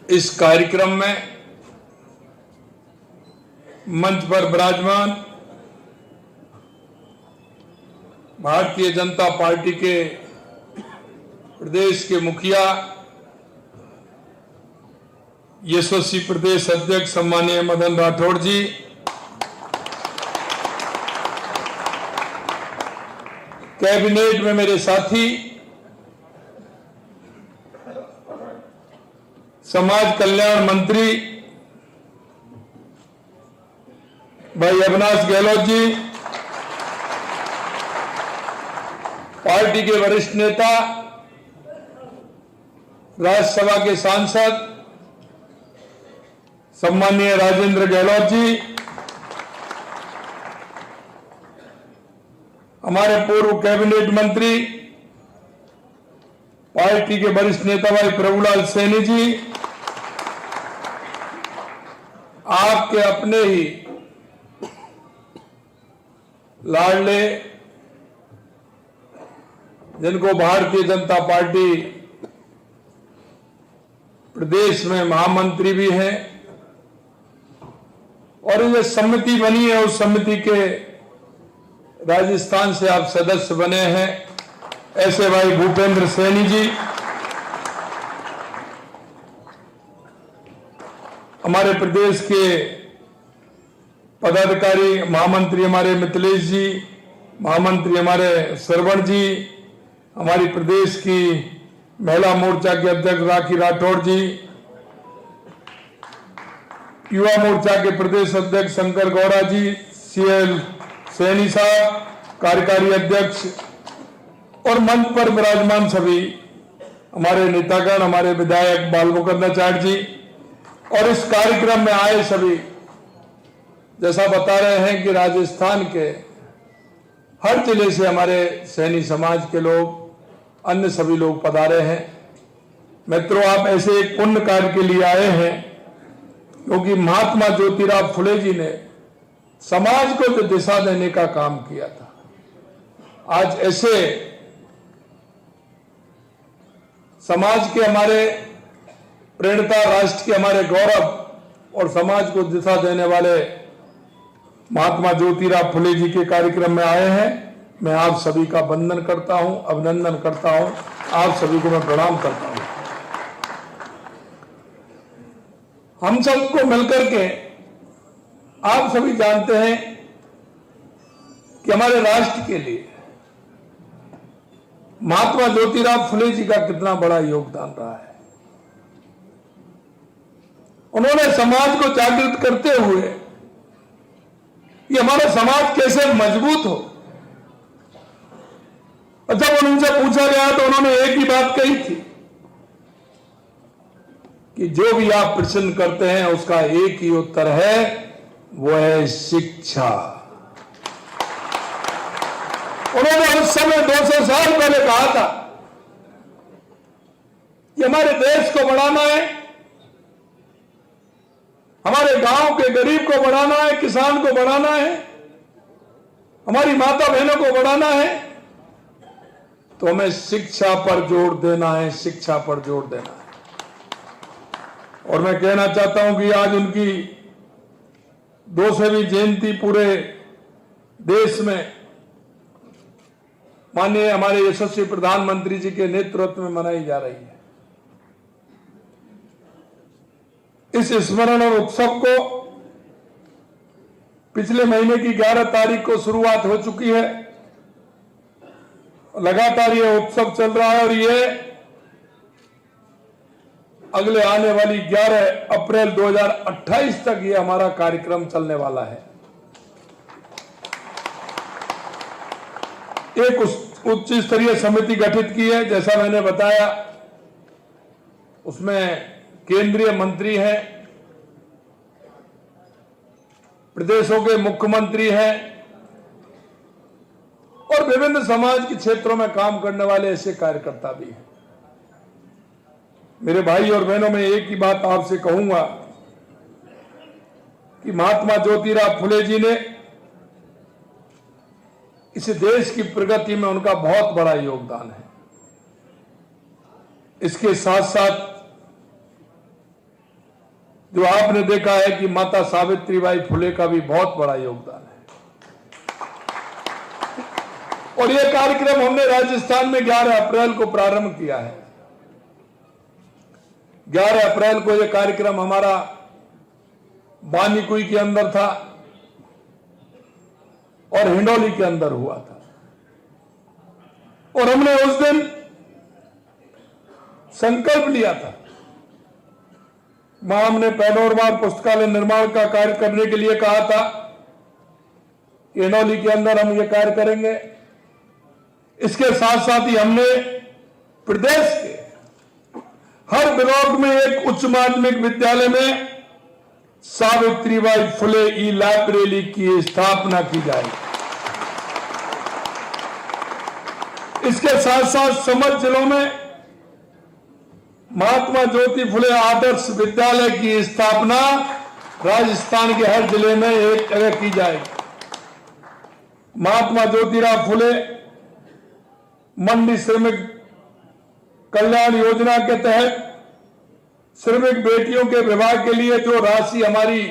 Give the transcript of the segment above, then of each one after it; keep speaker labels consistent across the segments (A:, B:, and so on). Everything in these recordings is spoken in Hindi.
A: इस कार्यक्रम में मंच पर विराजमान भारतीय जनता पार्टी के प्रदेश के मुखिया, यशस्वी प्रदेश अध्यक्ष सम्माननीय मदन राठौड़ जी, कैबिनेट में मेरे साथी, समाज कल्याण मंत्री भाई अविनाश गहलोत जी, पार्टी के वरिष्ठ नेता, राज्यसभा के सांसद सम्माननीय राजेंद्र गहलोत जी, हमारे पूर्व कैबिनेट मंत्री पार्टी के वरिष्ठ नेता भाई प्रभुलाल सैनी जी, आपके अपने ही लाडले, जिनको भारतीय जनता पार्टी प्रदेश में महामंत्री भी हैं और ये समिति बनी है, उस समिति के राजस्थान से आप सदस्य बने हैं, ऐसे भाई भूपेंद्र सैनी जी, हमारे प्रदेश के पदाधिकारी महामंत्री हमारे मिथिलेश जी, महामंत्री हमारे श्रवण जी, हमारी प्रदेश की महिला मोर्चा के अध्यक्ष राखी राठौड़ जी, युवा मोर्चा के प्रदेश अध्यक्ष शंकर गौड़ा जी, सीएल सैनी साहब कार्यकारी अध्यक्ष और मंच पर विराजमान सभी हमारे नेतागण, हमारे विधायक बाल मुकुंदाचार्य जी और इस कार्यक्रम में आए सभी। जैसा बता रहे हैं कि राजस्थान के हर जिले से हमारे सैनी समाज के लोग, अन्य सभी लोग पधारे हैं। मित्रों, आप ऐसे एक पुण्य कार्य के लिए आए हैं क्योंकि महात्मा ज्योतिराव फुले जी ने समाज को जो दिशा देने का काम किया था, आज ऐसे समाज के हमारे प्रेरणा, राष्ट्र के हमारे गौरव और समाज को दिशा देने वाले महात्मा ज्योतिराव फुले जी के कार्यक्रम में आए हैं। मैं आप सभी का वंदन करता हूं, अभिनंदन करता हूं, आप सभी को मैं प्रणाम करता हूं। हम सबको मिलकर के, आप सभी जानते हैं कि हमारे राष्ट्र के लिए महात्मा ज्योतिराव फुले जी का कितना बड़ा योगदान रहा है। उन्होंने समाज को जागृत करते हुए कि हमारा समाज कैसे मजबूत हो, और जब उनसे पूछा गया तो उन्होंने एक ही बात कही थी कि जो भी आप प्रश्न करते हैं उसका एक ही उत्तर है, वो है शिक्षा। उन्होंने उस समय 200 साल पहले कहा था कि हमारे देश को बढ़ाना है, हमारे गांव के गरीब को बढ़ाना है, किसान को बढ़ाना है, हमारी माता बहनों को बढ़ाना है, तो हमें शिक्षा पर जोर देना है, शिक्षा पर जोर देना है। और मैं कहना चाहता हूं कि आज उनकी 200वीं जयंती पूरे देश में माननीय हमारे यशस्वी प्रधानमंत्री जी के नेतृत्व में मनाई जा रही है। इस स्मरण और उत्सव को पिछले महीने की 11 तारीख को शुरुआत हो चुकी है, लगातार ये उत्सव चल रहा है और ये अगले आने वाली 11 अप्रैल 2028 तक ये हमारा कार्यक्रम चलने वाला है। एक उच्च स्तरीय समिति गठित की है, जैसा मैंने बताया, उसमें केंद्रीय मंत्री हैं, प्रदेशों के मुख्यमंत्री हैं और विभिन्न समाज के क्षेत्रों में काम करने वाले ऐसे कार्यकर्ता भी हैं। मेरे भाई और बहनों, मैं एक ही बात आपसे कहूंगा कि महात्मा ज्योतिराव फुले जी ने इस देश की प्रगति में उनका बहुत बड़ा योगदान है। इसके साथ साथ जो आपने देखा है कि माता सावित्रीबाई फुले का भी बहुत बड़ा योगदान है। और यह कार्यक्रम हमने राजस्थान में 11 अप्रैल को प्रारंभ किया है। 11 अप्रैल को यह कार्यक्रम हमारा बानीकुई के अंदर था और हिंडौली के अंदर हुआ था। और हमने उस दिन संकल्प लिया था, वहां हमने पहली बार पुस्तकालय निर्माण का कार्य करने के लिए कहा था कि हिंडौली के अंदर हम ये कार्य करेंगे। इसके साथ साथ ही हमने प्रदेश के हर ब्लॉक में एक उच्च माध्यमिक विद्यालय में सावित्रीबाई फुले ई लाइब्रेरी की स्थापना की जाएगी। इसके साथ साथ समस्त जिलों में महात्मा ज्योति फुले आदर्श विद्यालय की स्थापना राजस्थान के हर जिले में एक जगह की जाएगी। महात्मा ज्योतिराव फुले मंडी श्रमिक कल्याण योजना के तहत श्रमिक बेटियों के विवाह के लिए जो राशि हमारी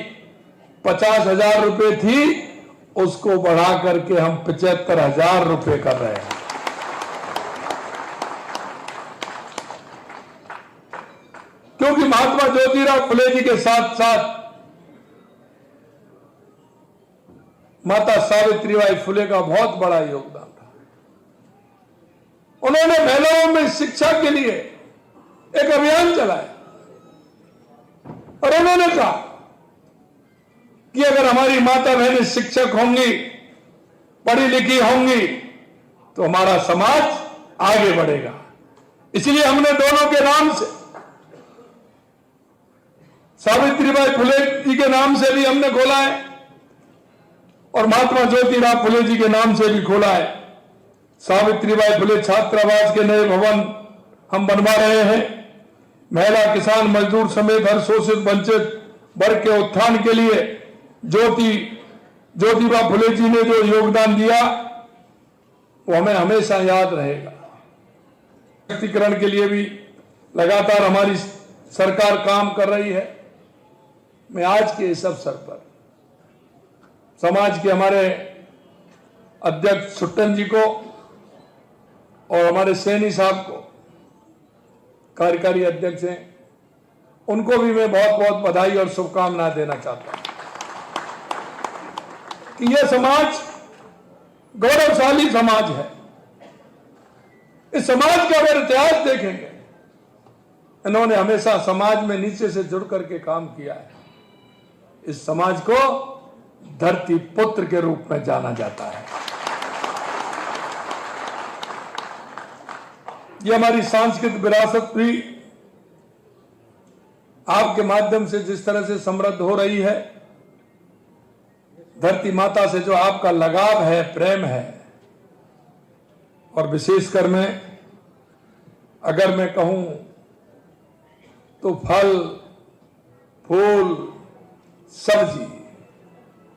A: 50,000 रुपए थी, उसको बढ़ा करके हम 75,000 रुपए कर रहे हैं। क्योंकि महात्मा ज्योतिराव फुले जी के साथ साथ माता सावित्रीबाई फुले का बहुत बड़ा योगदान था। उन्होंने महिलाओं में शिक्षा के लिए एक अभियान चलाया और उन्होंने कहा कि अगर हमारी माता बहनें शिक्षक होंगी, पढ़ी लिखी होंगी, तो हमारा समाज आगे बढ़ेगा। इसलिए हमने दोनों के नाम से, सावित्रीबाई फुले जी के नाम से भी हमने खोला है और महात्मा ज्योतिराव फुले जी के नाम से भी खोला है। सावित्रीबाई फुले छात्रावास के नए भवन हम बनवा रहे हैं। महिला, किसान, मजदूर समेत हर शोषित वंचित वर्ग के उत्थान के लिए ज्योतिबा फुले जी ने जो योगदान दिया वो हमें हमेशा याद रहेगा। सशक्तिकरण के लिए भी लगातार हमारी सरकार काम कर रही है। मैं आज के इस अवसर पर समाज के हमारे अध्यक्ष सुट्टन जी को और हमारे सैनी साहब को, कार्यकारी अध्यक्ष हैं, उनको भी मैं बहुत बहुत बधाई और शुभकामनाएं देना चाहता हूं कि यह समाज गौरवशाली समाज है। इस समाज का अगर इतिहास देखेंगे, इन्होंने हमेशा समाज में नीचे से जुड़ करके काम किया है। इस समाज को धरती पुत्र के रूप में जाना जाता है। ये हमारी सांस्कृतिक विरासत भी आपके माध्यम से जिस तरह से समृद्ध हो रही है, धरती माता से जो आपका लगाव है, प्रेम है, और विशेषकर मैं अगर मैं कहूं तो फल, फूल, सब्जी,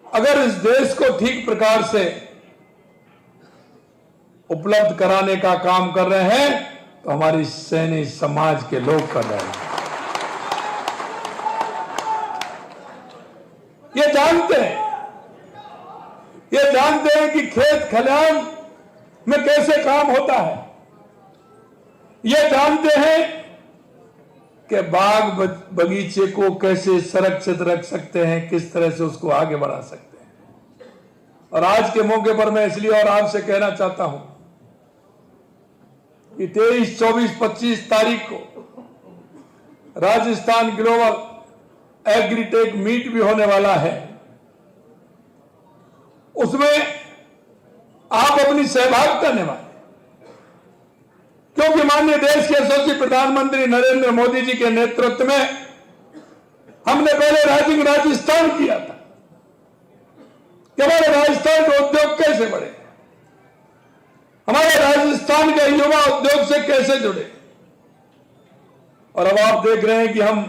A: अगर इस देश को ठीक प्रकार से उपलब्ध कराने का काम कर रहे हैं तो हमारी सैनी समाज के लोग कर रहे हैं। ये जानते हैं कि खेत खलिहान में कैसे काम होता है। ये जानते हैं कि बाग बगीचे को कैसे संरक्षित रख सकते हैं, किस तरह से उसको आगे बढ़ा सकते हैं। और आज के मौके पर मैं इसलिए और आपसे कहना चाहता हूं कि 23, 24, 25 तारीख को राजस्थान ग्लोबल एग्रीटेक मीट भी होने वाला है। उसमें आप अपनी सहभागिता निभाएं, क्योंकि माननीय देश के यशस्वी प्रधानमंत्री नरेंद्र मोदी जी के नेतृत्व में हमने पहले राजस्थान किया था कि हमारे राजस्थान के उद्योग कैसे बढ़े, हमारे राजस्थान के युवा उद्योग से कैसे जुड़े। और अब आप देख रहे हैं कि हम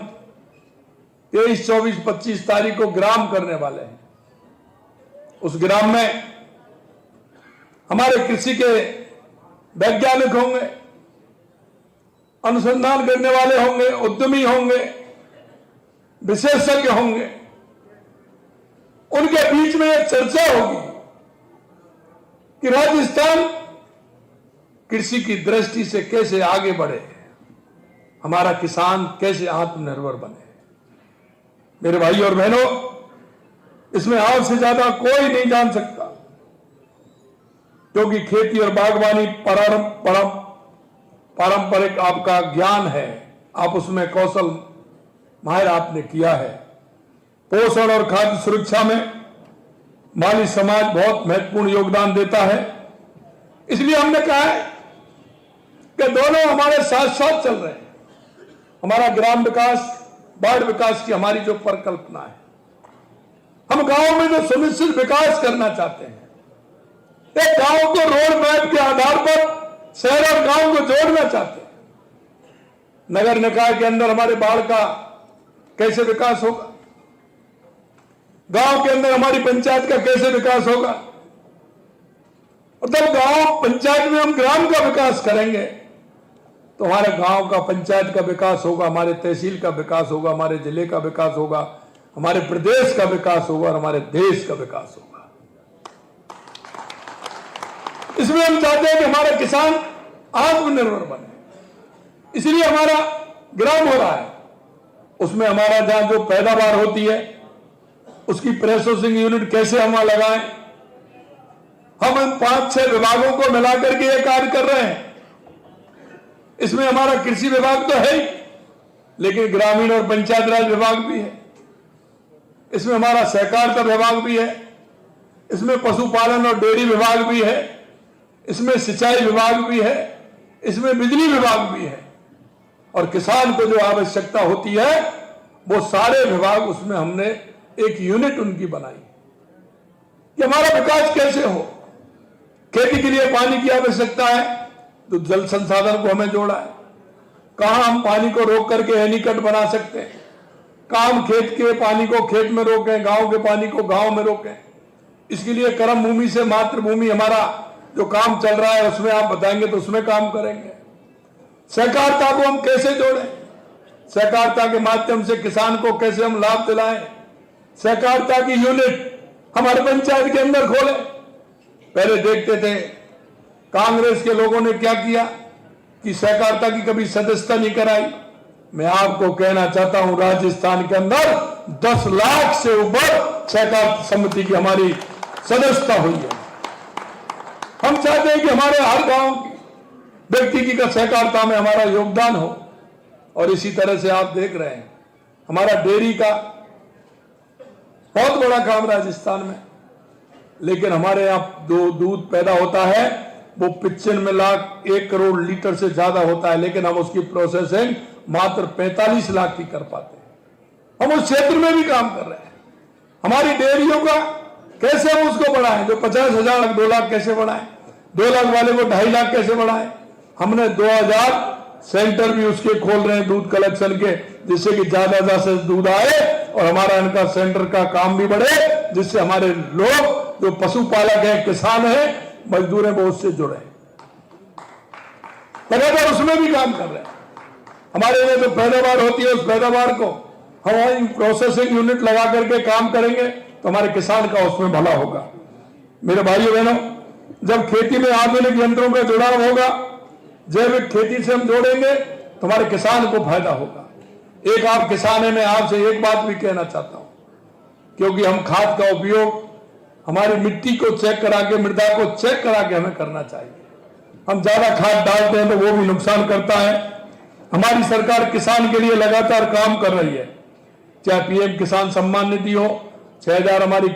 A: 23, 24, 25 तारीख को ग्राम करने वाले हैं। उस ग्राम में हमारे कृषि के वैज्ञानिक होंगे, अनुसंधान करने वाले होंगे, उद्यमी होंगे, विशेषज्ञ होंगे, उनके बीच में एक चर्चा होगी कि राजस्थान कृषि की दृष्टि से कैसे आगे बढ़े, हमारा किसान कैसे आत्मनिर्भर बने। मेरे भाई और बहनों, इसमें आपसे ज्यादा कोई नहीं जान सकता, क्योंकि खेती और बागवानी पारंपरिक आपका ज्ञान है, आप उसमें कौशल माहिर आपने किया है। पोषण और खाद्य सुरक्षा में माली समाज बहुत महत्वपूर्ण योगदान देता है। इसलिए हमने कहा है कि दोनों हमारे साथ साथ चल रहे हैं। हमारा ग्राम विकास, बाढ़ विकास की हमारी जो परिकल्पना है, हम गांव में जो सुनिश्चित विकास करना चाहते हैं, एक गांव को रोड मैप के आधार पर शहर और गांव को जोड़ना चाहते हैं। नगर निकाय के अंदर हमारे बाढ़ का कैसे विकास होगा, गांव के अंदर हमारी पंचायत का कैसे विकास होगा, और जब गांव पंचायत में हम ग्राम का विकास करेंगे तो हमारे गांव का, पंचायत का विकास होगा, हमारे तहसील का विकास होगा, हमारे जिले का विकास होगा, हमारे प्रदेश का विकास होगा और हमारे देश का विकास होगा। इसमें हम चाहते हैं कि हमारा किसान आत्मनिर्भर बने, इसलिए हमारा ग्राम हो रहा है। उसमें हमारा जहां जो पैदावार होती है उसकी प्रोसेसिंग यूनिट कैसे हम वहां लगाएं। हम इन 5-6 विभागों को मिलाकर के ये कार्य कर रहे हैं। इसमें हमारा कृषि विभाग तो है ही, लेकिन ग्रामीण और पंचायत राज विभाग भी है, इसमें हमारा सहकारिता विभाग भी है, इसमें पशुपालन और डेयरी विभाग भी है, इसमें सिंचाई विभाग भी है, इसमें बिजली विभाग भी है, और किसान को जो आवश्यकता होती है वो सारे विभाग, उसमें हमने एक यूनिट उनकी बनाई कि हमारा विकास कैसे हो। खेती के लिए पानी की आवश्यकता है तो जल संसाधन को हमें जोड़ा है। कहां हम पानी को रोक करके एनीकट बना सकते हैं, कहां हम खेत के पानी को खेत में रोकें, गांव के पानी को गांव में रोकें। इसके लिए कर्म भूमि से मातृभूमि हमारा जो काम चल रहा है उसमें आप बताएंगे तो उसमें काम करेंगे। सहकारिता को हम कैसे जोड़ें, सहकारिता के माध्यम से किसान को कैसे हम लाभ दिलाएं। सहकारिता की यूनिट हमारे पंचायत के अंदर खोले। पहले देखते थे कांग्रेस के लोगों ने क्या किया कि सहकारिता की कभी सदस्यता नहीं कराई। मैं आपको कहना चाहता हूं, राजस्थान के अंदर 10 लाख से ऊपर सहकार समिति की हमारी सदस्यता हुई है। हम चाहते हैं कि हमारे हर गांव व्यक्ति की सहकारिता में हमारा योगदान हो, और इसी तरह से आप देख रहे हैं हमारा डेयरी का बहुत बड़ा काम राजस्थान में। लेकिन हमारे यहाँ जो दूध पैदा होता है वो 95 लाख 1 करोड़ लीटर से ज्यादा होता है, लेकिन हम उसकी प्रोसेसिंग मात्र 45 लाख की कर पाते हैं। हम उस क्षेत्र में भी काम कर रहे हैं। हमारी डेयरियों का कैसे हम उसको बढ़ाएं, जो 50,000 2 लाख कैसे बढ़ाएं, 2 लाख वाले को 2.5 लाख कैसे बढ़ाएं। हमने 2000 सेंटर भी उसके खोल रहे हैं दूध कलेक्शन के, जिससे कि ज्यादा से दूध आए और हमारा इनका सेंटर का काम भी बढ़े, जिससे हमारे लोग जो पशुपालक हैं, किसान हैं, मजदूर हैं, वो उससे जुड़े। लगातार उसमें भी काम कर रहे हैं। हमारे लिए जो पैदावार होती है उस पैदावार को हम प्रोसेसिंग यूनिट लगा करके काम करेंगे तो हमारे किसान का उसमें भला होगा। मेरे भाइयों बहनों, जब खेती में आधुनिक यंत्रों का जुड़ाव होगा, जैविक खेती से हम जोड़ेंगे तो हमारे किसान को फायदा होगा। एक आप किसान है, मैं आपसे एक बात भी कहना चाहता हूं, क्योंकि हम खाद का उपयोग हमारी मिट्टी को चेक करा के, मृदा को चेक करा के हमें करना चाहिए। हम ज्यादा खाद डालते हैं तो वो भी नुकसान करता है। हमारी सरकार किसान के लिए लगातार काम कर रही है, चाहे पीएम किसान सम्मान निधि हो, 6,000 हमारी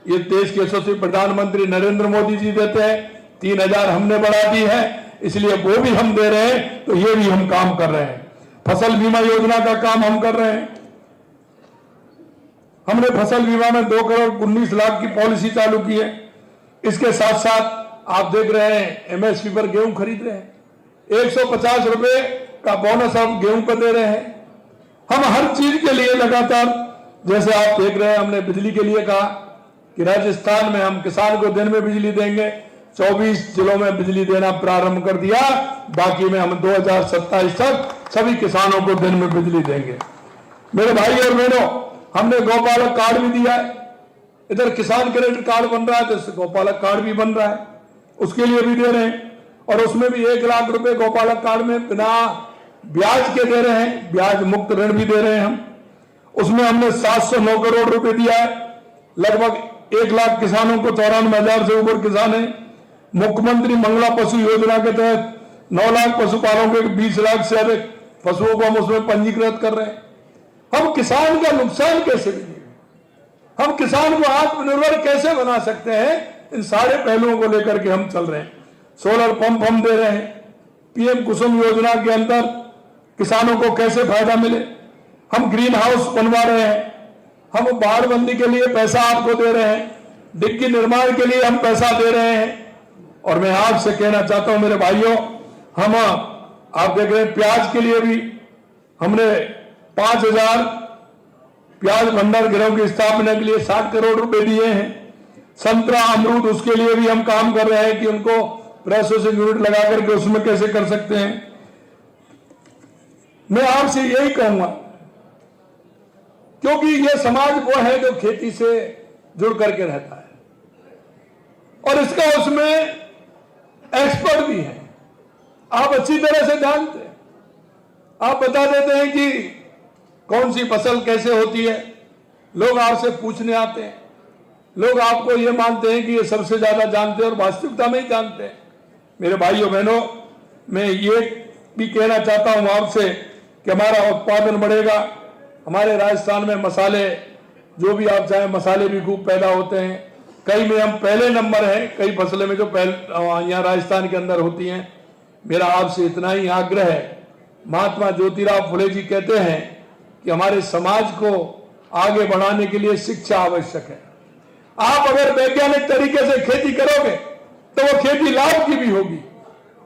A: ये देश के यशस्वी प्रधानमंत्री नरेंद्र मोदी जी देते हैं, 3,000 हमने बढ़ा दी है, इसलिए वो भी हम दे रहे हैं, तो ये भी हम काम कर रहे हैं। फसल बीमा योजना का काम हम कर रहे हैं। हमने फसल बीमा में 2 करोड़ 19 लाख की पॉलिसी चालू की है। इसके साथ साथ आप देख रहे हैं एमएसपी पर गेहूं खरीद रहे हैं, 150 रुपए का बोनस हम गेहूं पर दे रहे हैं। हम हर चीज के लिए लगातार, जैसे आप देख रहे हैं, हमने बिजली के लिए कहा कि राजस्थान में हम किसान को दिन में बिजली देंगे। 24 जिलों में बिजली देना प्रारंभ कर दिया, बाकी में हम 2027 तक सभी किसानों को दिन में बिजली देंगे। मेरे भाई और बहनों, हमने गौपालक कार्ड भी दिया है। इधर किसान क्रेडिट कार्ड बन रहा है तो गौपालक कार्ड भी बन रहा है, उसके लिए भी दे रहे हैं। और उसमें भी 1 लाख रुपए गौपालक कार्ड में बिना ब्याज के दे रहे हैं, ब्याज मुक्त ऋण भी दे रहे हैं हम। उसमें हमने 709 करोड़ रुपए दिया है। लगभग 1 लाख किसानों को, 94,000 से ऊपर किसान है। मुख्यमंत्री मंगला पशु योजना के तहत 9 लाख पशुपालकों के 20 लाख से अधिक पशुओं को हम उसमें पंजीकृत कर रहे हैं। हम किसान का नुकसान कैसे देंगे, हम किसान को आत्मनिर्भर कैसे बना सकते हैं, इन सारे पहलुओं को लेकर के हम चल रहे हैं। सोलर पंप हम दे रहे हैं, पीएम कुसुम योजना के अंदर किसानों को कैसे फायदा मिले। हम ग्रीन हाउस बनवा रहे हैं, हम बाढ़बंदी के लिए पैसा आपको दे रहे हैं, डिग्गी निर्माण के लिए हम पैसा दे रहे हैं। और मैं आपसे कहना चाहता हूं मेरे भाइयों, हम आप देख रहे हैं प्याज के लिए भी हमने 5,000 प्याज भंडार गृहों की स्थापना के लिए 60 करोड़ रुपए दिए हैं। संतरा अमरूद उसके लिए भी हम काम कर रहे हैं कि उनको प्रोसेसिंग यूनिट लगा करके उसमें कैसे कर सकते हैं। मैं आपसे यही कहूंगा, क्योंकि यह समाज वो है जो खेती से जुड़ करके रहता है और इसका उसमें एक्सपर्ट भी है। आप अच्छी तरह से जानते हैं, आप बता देते हैं कि कौन सी फसल कैसे होती है, लोग आपसे पूछने आते हैं, लोग आपको ये मानते हैं कि ये सबसे ज्यादा जानते हैं और वास्तविकता में ही जानते हैं। मेरे भाइयों बहनों, मैं ये भी कहना चाहता हूं आपसे कि हमारा उत्पादन बढ़ेगा। हमारे राजस्थान में मसाले, जो भी आप चाहें, मसाले भी खूब पैदा होते हैं। कई में हम पहले नंबर है, कई फसलें में जो यहाँ राजस्थान के अंदर होती हैं। मेरा आपसे इतना ही आग्रह है, महात्मा ज्योतिराव फुले जी कहते हैं कि हमारे समाज को आगे बढ़ाने के लिए शिक्षा आवश्यक है। आप अगर वैज्ञानिक तरीके से खेती करोगे तो वो खेती लाभ की भी होगी,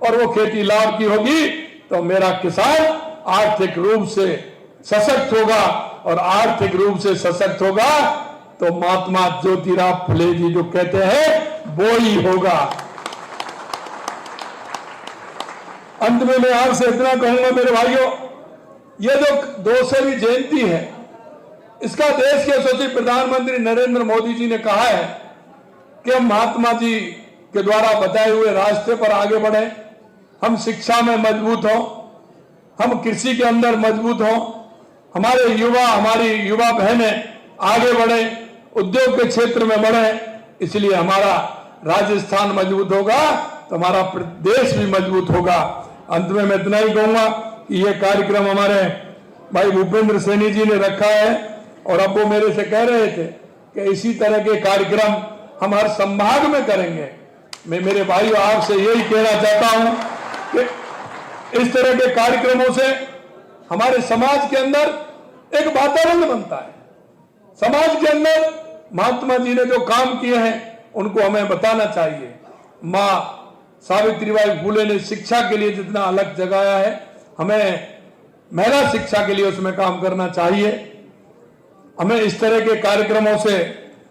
A: और वो खेती लाभ की होगी तो मेरा किसान आर्थिक रूप से सशक्त होगा, और आर्थिक रूप से सशक्त होगा तो महात्मा ज्योतिराव फुले जी जो कहते हैं वो ही होगा। अंत में मैं आपसे इतना कहूंगा मेरे भाइयों, ये जो 200वीं जयंती है, इसका देश के यशस्वी प्रधानमंत्री नरेंद्र मोदी जी ने कहा है कि हम महात्मा जी के द्वारा बताए हुए रास्ते पर आगे बढ़े। हम शिक्षा में मजबूत हों, हम कृषि के अंदर मजबूत हों, हमारे युवा, हमारी युवा बहनें आगे बढ़े, उद्योग के क्षेत्र में बढ़े। इसलिए हमारा राजस्थान मजबूत होगा तो हमारा देश भी मजबूत होगा। अंत में मैं इतना ही कहूंगा कि ये कार्यक्रम हमारे भाई भूपेंद्र सैनी जी ने रखा है, और अब वो मेरे से कह रहे थे कि इसी तरह के कार्यक्रम हम हर संभाग में करेंगे। मैं मेरे भाइयों आपसे यही कहना चाहता हूं कि इस तरह के कार्यक्रमों से हमारे समाज के अंदर एक वातावरण बनता है। समाज के अंदर महात्मा जी ने जो काम किए हैं उनको हमें बताना चाहिए। मां सावित्रीबाई फुले ने शिक्षा के लिए जितना अलग जगाया है, हमें महिला शिक्षा के लिए उसमें काम करना चाहिए। हमें इस तरह के कार्यक्रमों से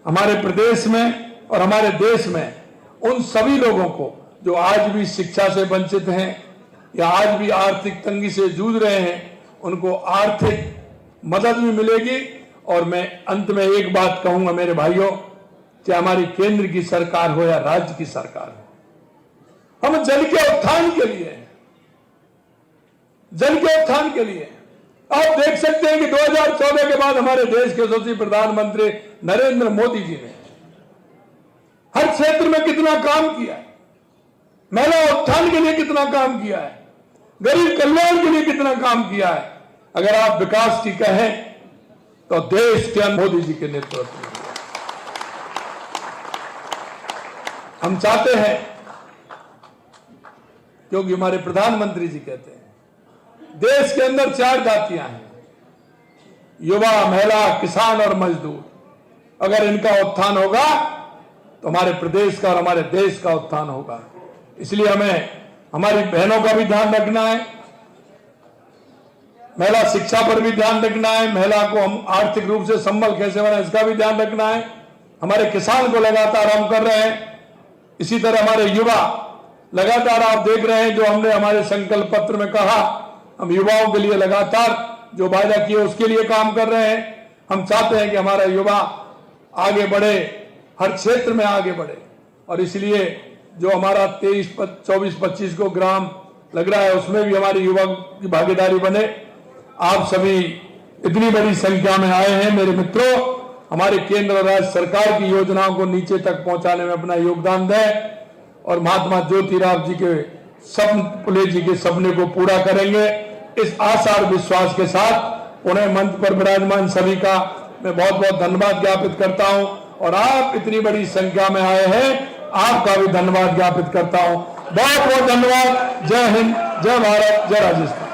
A: हमारे प्रदेश में और हमारे देश में उन सभी लोगों को जो आज भी शिक्षा से वंचित हैं या आज भी आर्थिक तंगी से जूझ रहे हैं, उनको आर्थिक मदद भी मिलेगी। और मैं अंत में एक बात कहूंगा मेरे भाइयों, चाहे हमारी केंद्र की सरकार हो या राज्य की सरकार हो, हम जल के उत्थान के लिए, जल के उत्थान के लिए आप देख सकते हैं कि 2014 के बाद हमारे देश के यशस्वी प्रधानमंत्री नरेंद्र मोदी जी ने हर क्षेत्र में कितना काम किया है, महिला उत्थान के लिए कितना काम किया है, गरीब कल्याण के लिए कितना काम किया है। अगर आप विकास की कहें तो देश के मोदी जी के नेतृत्व में हम चाहते हैं, क्योंकि हमारे प्रधानमंत्री जी कहते हैं देश के अंदर 4 जातियां हैं, युवा, महिला, किसान और मजदूर। अगर इनका उत्थान होगा तो हमारे प्रदेश का और हमारे देश का उत्थान होगा। इसलिए हमें हमारी बहनों का भी ध्यान रखना है, महिला शिक्षा पर भी ध्यान रखना है, महिला को हम आर्थिक रूप से संबल कैसे बनाए इसका भी ध्यान रखना है। हमारे किसान को लगातार हम कर रहे हैं, इसी तरह हमारे युवा लगातार आप देख रहे हैं जो हमने हमारे संकल्प पत्र में कहा, हम युवाओं के लिए लगातार जो वायदा किए उसके लिए काम कर रहे हैं। हम चाहते हैं कि हमारा युवा आगे बढ़े, हर क्षेत्र में आगे बढ़े, और इसलिए जो हमारा 23, 24, 25 को ग्राम लग रहा है उसमें भी हमारी युवा की भागीदारी बने। आप सभी इतनी बड़ी संख्या में आए हैं मेरे मित्रों, हमारे केंद्र और राज्य सरकार की योजनाओं को नीचे तक पहुंचाने में अपना योगदान दें और महात्मा ज्योतिराव जी के सपन, फुले जी के सपने को पूरा करेंगे। इस आशा और विश्वास के साथ उन्हें मंच पर विराजमान सभी का मैं बहुत बहुत धन्यवाद ज्ञापित करता हूं, और आप इतनी बड़ी संख्या में आए हैं, आपका भी धन्यवाद ज्ञापित करता हूं। बहुत बहुत धन्यवाद। जय हिंद, जय भारत, जय राजस्थान।